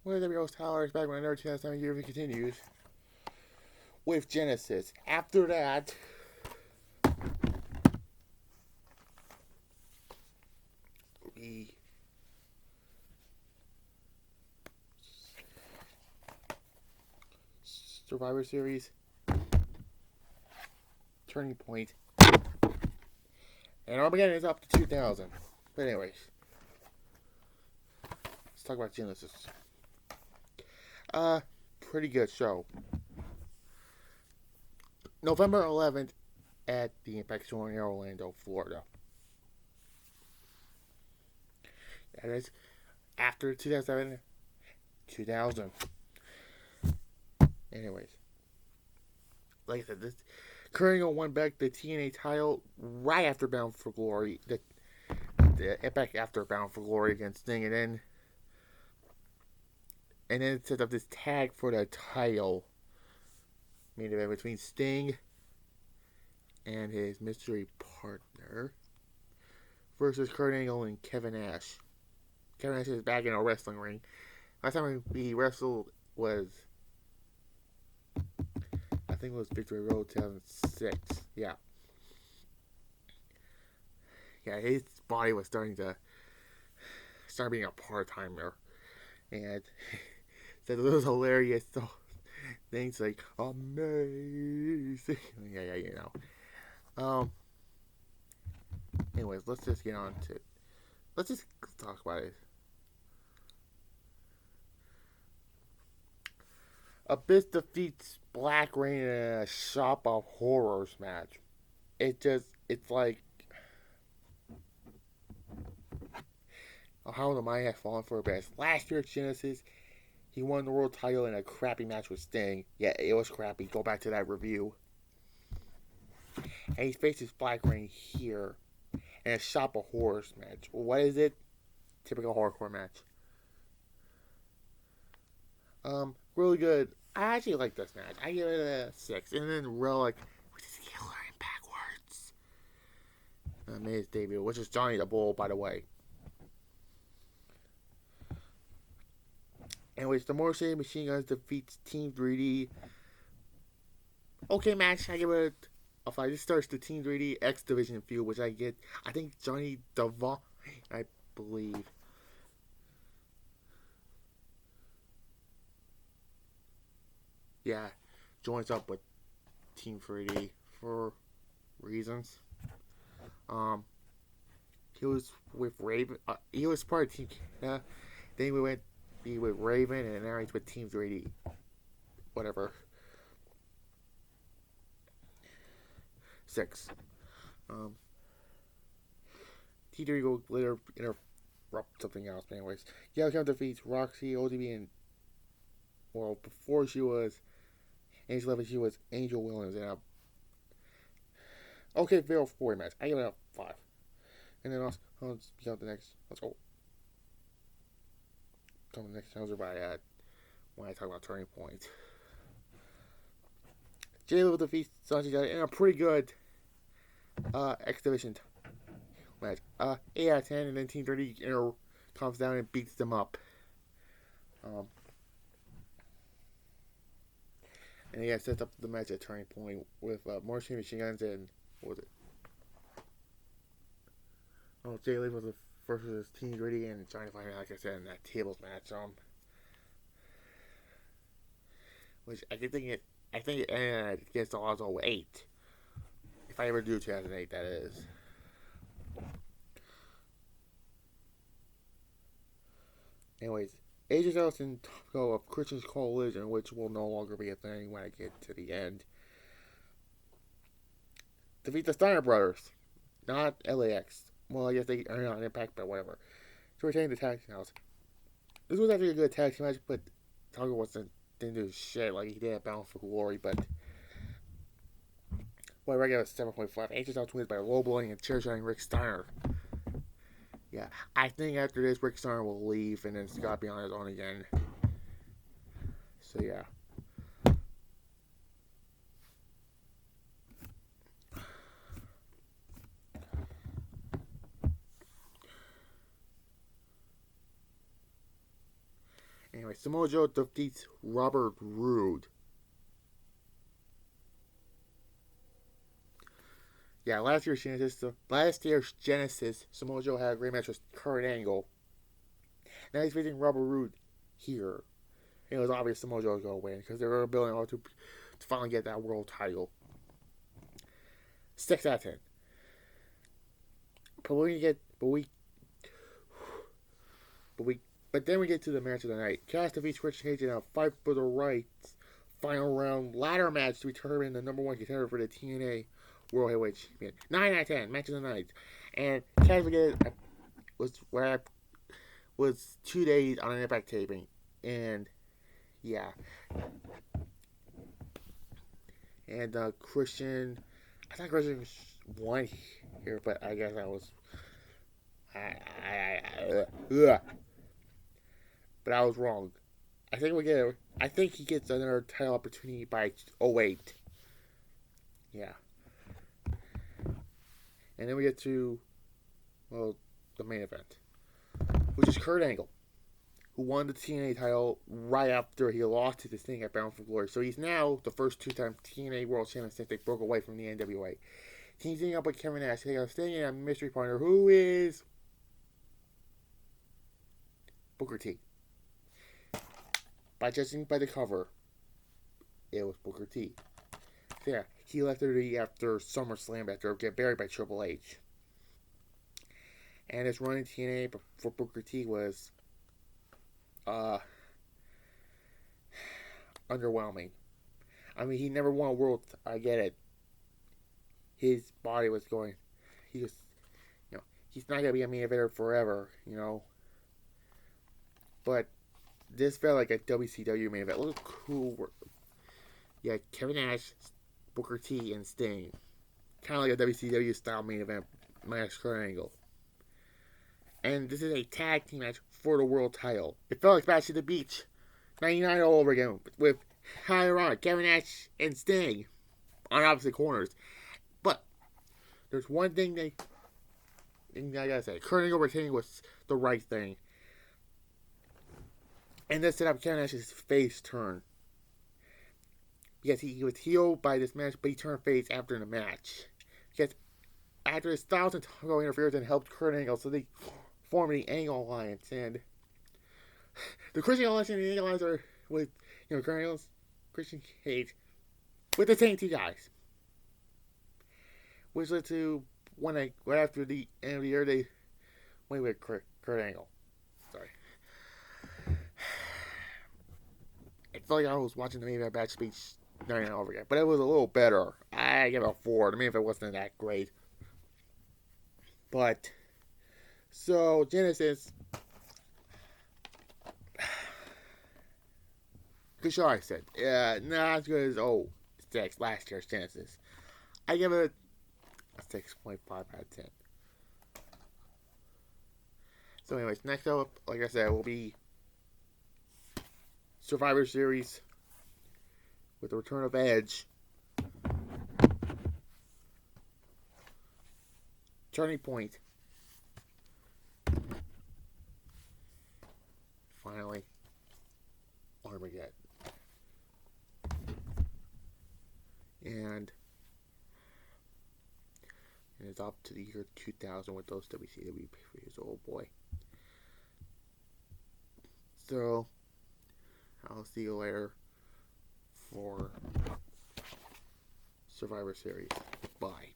Well, there we go, Tyler. Back when another 2007 year continues with Genesis. After that, the Survivor Series, Turning Point, and Armageddon is up to 2000. But anyways, let's talk about Genesis. Pretty good show. November 11th at the Impact Store in Orlando, Florida. That is after 2007, 2000. Anyways, like I said, this Kurt Angle won back the TNA title right after Bound for Glory. The Impact after Bound for Glory against Sting, and then it set up this tag for the title. Main event between Sting and his mystery partner versus Kurt Angle and Kevin Nash. Kevin Nash is back in a wrestling ring. Last time he wrestled was, I think it was Victory Road 2006. Yeah. Yeah, his body was starting being a part-timer. And so it was hilarious. So things like amazing. Yeah, you know. Anyways, let's just get on to. Let's just talk about it. Abyss defeats Black Rain in a Shop of Horrors match. It's like how the mind has fallen for a best. Last year at Genesis, he won the world title in a crappy match with Sting. Yeah, it was crappy. Go back to that review. And he faces Black Rain here in a Shop of Horrors match. What is it? Typical hardcore match. Really good. I actually like this match. I give it a 6. And then Relic, which is killer and backwards, made his debut, which is Johnny the Bull, by the way. Anyways, the Morrissey Machine Guns defeats Team 3D. Okay, match. I give it a 5. This starts the Team 3D X Division feud, which I think Johnny Devon, I believe. Yeah, joins up with Team 3D for reasons. He was with Raven. He was part of Team. Then we went be with Raven, and now he's with Team 3D. Whatever. 6. T3 will later interrupt something else. But anyways, Gail Kim defeats Roxy, ODB, and before she was Angel 11, she was Angel Williams. And okay, Fatal 4 match. I give it a 5. And then let's begin the next. Let's go. Come to the next counter by when I talk about Turning Point. Jay Lethal defeats Sanji in a pretty good X Division match. 8 out of 10, and then Team 30 comes down and beats them up. And he sets up the match at Turning Point with Morrissey Machine Guns and what was it? Jay Lethal was versus Team Gritty and trying to find out, like I said, in that tables match. Which I think it ended against the odds of 8. If I ever do 2008, that is. Anyways, AJ Styles and go of Christian's Coalition, which will no longer be a thing when I get to the end. Defeat the Steiner Brothers, not LAX. Well, I guess they are not an Impact, but whatever. To retain the tag team house. This was actually a good tag team match, but Tucker didn't do shit like he did at Bound for Glory, but whatever, I give it 7.5. AJ Styles wins by low blowing and chair shotting Rick Steiner. Yeah, I think after this, Rick Steiner will leave, and then Scott be on his own again. So, yeah. Anyways, Anyway, Samoa Joe defeats Robert Roode. Yeah, last year's Genesis, Samoa Joe had a great match with Kurt Angle. Now he's facing Robert Roode here. And it was obvious Samoa Joe was going to win because they were building up to finally get that world title. 6 out of 10. But then we get to the match of the night. Cass defeats Christian Cage in a fight for the rights final round ladder match to determine the number 1 contender for the TNA World Heavyweight Champion. 9 out of 10, match of the night. And Cass again was 2 days on an Impact taping. And yeah. And Christian, I thought Christian won here, but I guess I was. But I was wrong. I think he gets another title opportunity by 08. Yeah. And then we get to, well, the main event, which is Kurt Angle, who won the TNA title right after he lost to the Sting at Bound for Glory. So he's now the first 2-time TNA World Champion since they broke away from the NWA. Teaming up with Kevin Nash, they are staying in a mystery partner who is Booker T. By judging by the cover, it was Booker T. So yeah, he left WWE after SummerSlam after getting buried by Triple H. And his run in TNA for Booker T was underwhelming. I mean, he never won a world. I get it. His body was going. He just, he's not gonna be a main eventer forever, But this felt like a WCW main event. Look cool. Yeah, Kevin Nash, Booker T, and Sting. Kind of like a WCW style main event match, Kurt Angle. And this is a tag team match for the world title. It felt like Bash at the Beach 99 all over again with ironic Kevin Nash and Sting on opposite corners. But there's one thing I gotta say. Kurt Angle retaining was the right thing. And this set up Kevin Nash's face turn. Yes, he was healed by this match, but he turned face after the match. Because after his Styles and Tongo interference and helped Kurt Angle, so they formed the Angle Alliance. And the Christian Alliance and the Angle Alliance are with, Kurt Angle's Christian Cage with the same 2 guys. Which led to right after the end of the year, they went with Kurt Angle. Sorry. It felt like I was watching the main event speech 99 over again, but it was a little better. I give it a 4. The main event wasn't that great. But, so, Genesis, good show, I said. Not as good as last year's Genesis. I give it a 6.5 out of 10. So anyways, next up, like I said, will be Survivor Series with the return of Edge. Turning Point. Finally, Armageddon. And it's up to the year 2000 with those WCW pay-per-views. Oh boy. So, I'll see you later for Survivor Series. Bye.